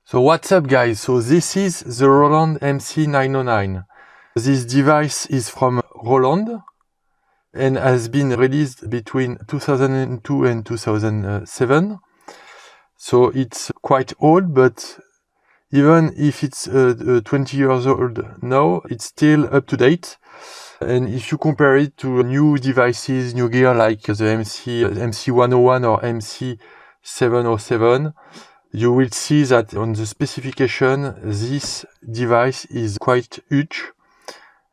So what's up guys, so this is the Roland MC909. This device is from Roland and has been released between 2002 and 2007. So it's quite old, but even if it's 20 years old now, it's still up to date. And if you compare it to new devices, new gear like the MC101 or MC707, you will see that on the specification, this device is quite huge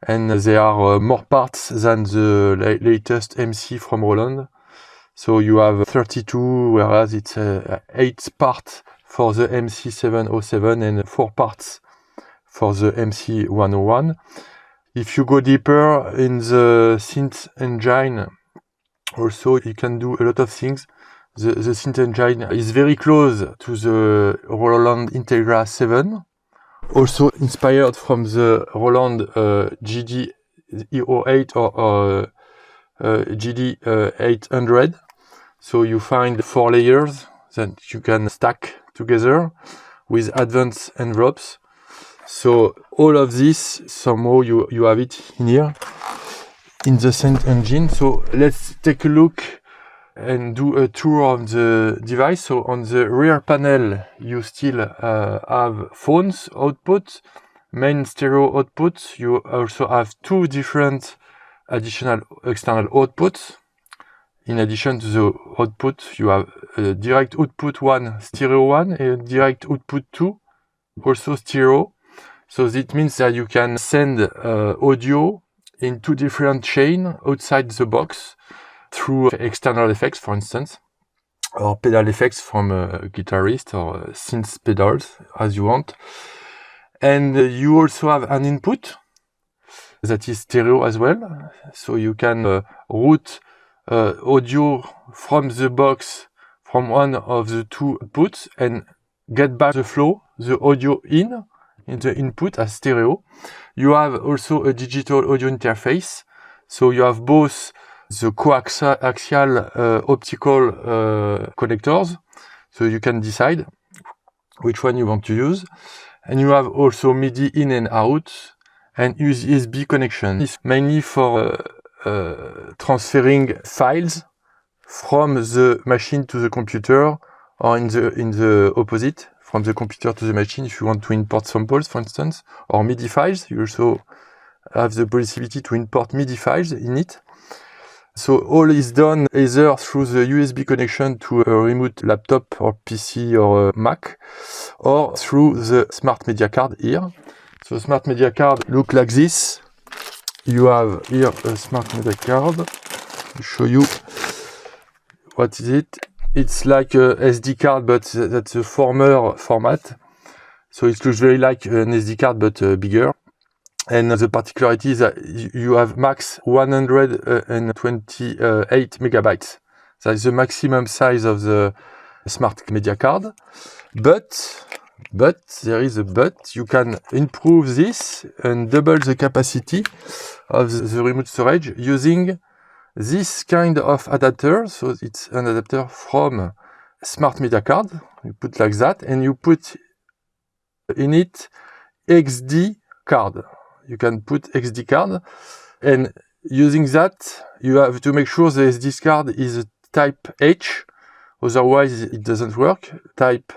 and there are more parts than the latest MC from Roland. So you have 32, whereas it's 8 parts for the MC707 and 4 parts for the MC101. If you go deeper in the synth engine, also you can do a lot of things. The synth engine is very close to the Roland Integra 7, also inspired from the Roland GD08 or GD800. So you find 4 layers that you can stack together with advanced envelopes. So all of this, somehow you have it in here in the synth engine. So let's take a look and do a tour of the device. So on the rear panel, you still have phones output, main stereo output. You also have 2 different additional external outputs. In addition to the output, you have a direct output 1, stereo 1, and direct output 2, also stereo. So that means that you can send audio in 2 different chains outside the box through external effects, for instance, or pedal effects from a guitarist or synth pedals, as you want. And you also have an input that is stereo as well. So you can route audio from the box from one of the 2 outputs and get back the flow, the audio in the input as stereo. You have also a digital audio interface. So you have both the coaxial optical connectors, so you can decide which one you want to use. And you have also MIDI in and out and USB connection. It's mainly for transferring files from the machine to the computer, or in the opposite, from the computer to the machine if you want to import samples, for instance, or MIDI files. You also have the possibility to import MIDI files in it. So all is done either through the USB connection to a remote laptop or PC or Mac, or through the smart media card here. So smart media card look like this. You have here a smart media card. I'll show you what is it. It's like a SD card, but that's a former format. So it looks very like an SD card, but bigger. And the particularity is that you have max 128 megabytes. That is the maximum size of the smart media card. But there is a but. You can improve this and double the capacity of the remote storage using this kind of adapter. So it's an adapter from smart media card. You put like that, and you put in it XD card. You can put XD card, and using that, you have to make sure the SD card is type H, otherwise it doesn't work. Type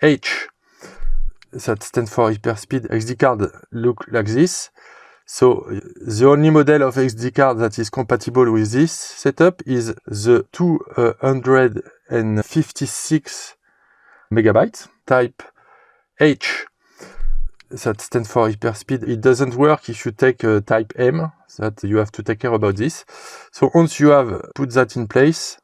H, that stands for hyperspeed XD card, look like this. So the only model of XD card that is compatible with this setup is the 256 megabytes, type H. That stands for hyperspeed. It doesn't work if you take type M, that you have to take care about this. So once you have put that in place,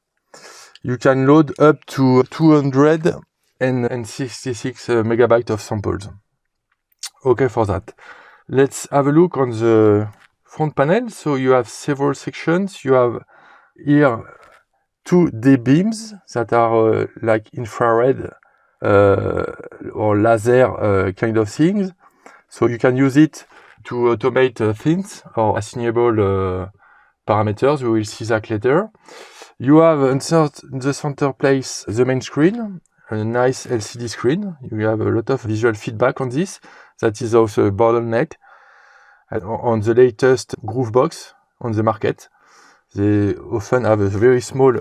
you can load up to 266 megabytes of samples. Okay for that. Let's have a look on the front panel. So you have several sections. You have here 2 D-beams that are like infrared or laser kind of things. So you can use it to automate things or assignable parameters. We will see that later. You have insert in the center place the main screen a nice LCD screen. You have a lot of visual feedback on this. That is also a bottleneck. On the latest Groovebox on the market, they often have a very small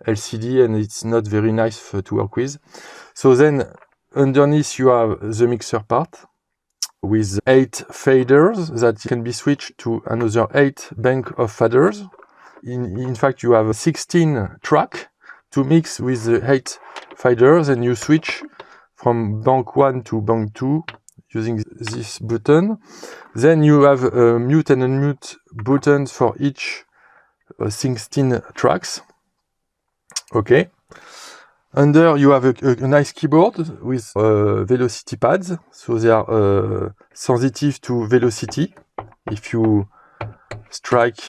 LCD and it's not very nice to work with. So then underneath you have the mixer part with 8 faders that can be switched to another 8 bank of faders. In fact, you have 16 tracks to mix with the 8 faders, and you switch from bank 1 to bank 2 using this button. Then you have mute and unmute buttons for each 16 tracks. Okay. Under you have a nice keyboard with velocity pads, so they are sensitive to velocity. If you strike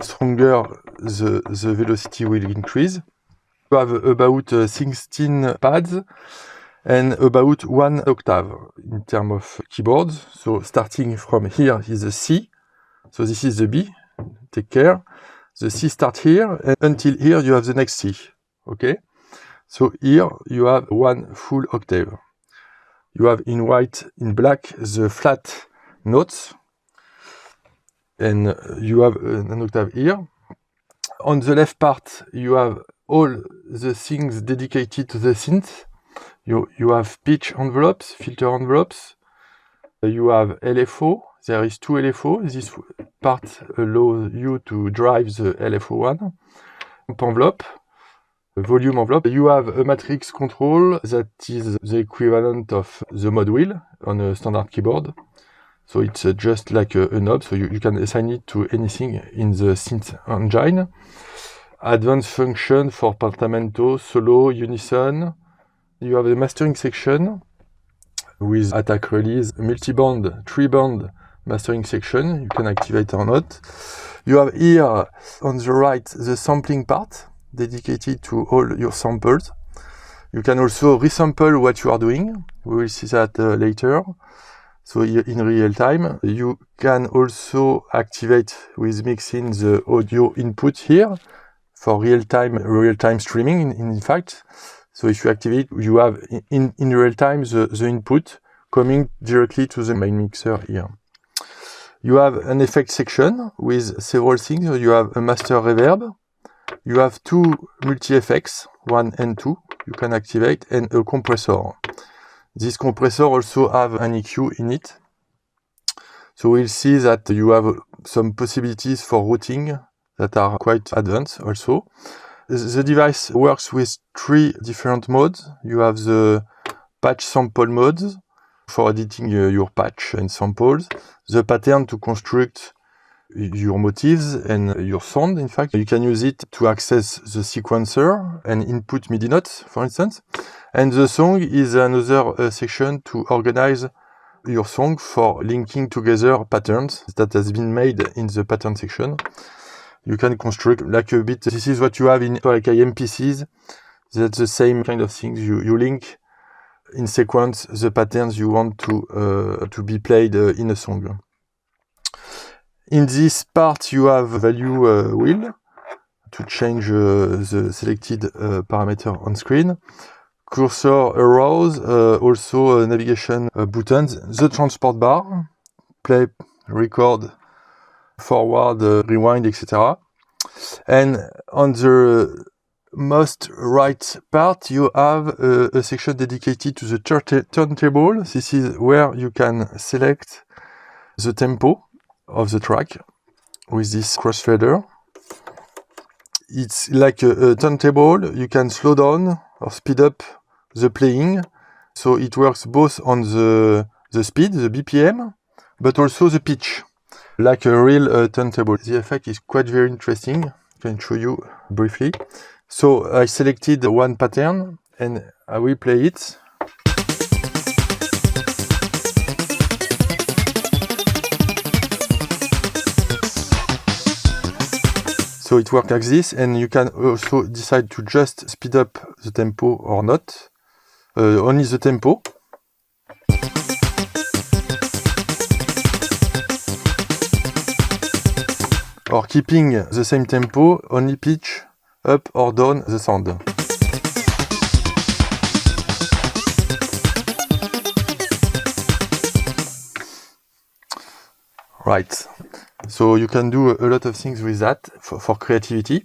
stronger, the velocity will increase. You have about 16 pads and about 1 octave in terms of keyboards. So starting from here is the C. So this is the B. Take care. The C starts here, and until here you have the next C. Okay. So here you have 1 full octave. You have in white, in black, the flat notes, and you have an octave here. On the left part, you have all the things dedicated to the synth. You have pitch envelopes, filter envelopes. You have LFO. There is 2 LFO. This part allows you to drive the LFO one. Envelope, volume envelope. You have a matrix control that is the equivalent of the mod wheel on a standard keyboard. So it's just like a knob, so you can assign it to anything in the synth engine. Advanced function for portamento, solo, unison. You have a mastering section with attack release, multi-band, 3-band mastering section. You can activate or not. You have here on the right the sampling part dedicated to all your samples. You can also resample what you are doing. We will see that later. So in real time, you can also activate with mixin the audio input here for real-time streaming. In fact, so if you activate, you have in real time the input coming directly to the main mixer here. You have an effect section with several things. You have a master reverb. You have 2 multi-effects, 1 and 2, you can activate, and a compressor. This compressor also have an EQ in it. So we'll see that you have some possibilities for routing that are quite advanced also. The device works with 3 different modes. You have the patch sample mode for editing your patch and samples, the pattern to construct your motifs and your sound. In fact, you can use it to access the sequencer and input MIDI notes, for instance. And the song is another section to organize your song for linking together patterns that has been made in the pattern section. You can construct like a bit. This is what you have in like MPCs. That's the same kind of things. You link in sequence the patterns you want to be played in a song. In this part, you have value wheel to change the selected parameter on screen. Cursor arrows, also navigation buttons. The transport bar, play, record, forward, rewind, etc. And on the most right part, you have a section dedicated to the turntable. This is where you can select the tempo of the track with this crossfader. It's like a turntable. You can slow down or speed up the playing. So it works both on the speed, the BPM, but also the pitch, like a real turntable. The effect is quite very interesting. I can show you briefly. So I selected one pattern and I will play it. So it works like this, and you can also decide to just speed up the tempo or not. Only the tempo. Or keeping the same tempo, only pitch up or down the sound. Right. So you can do a lot of things with that for creativity.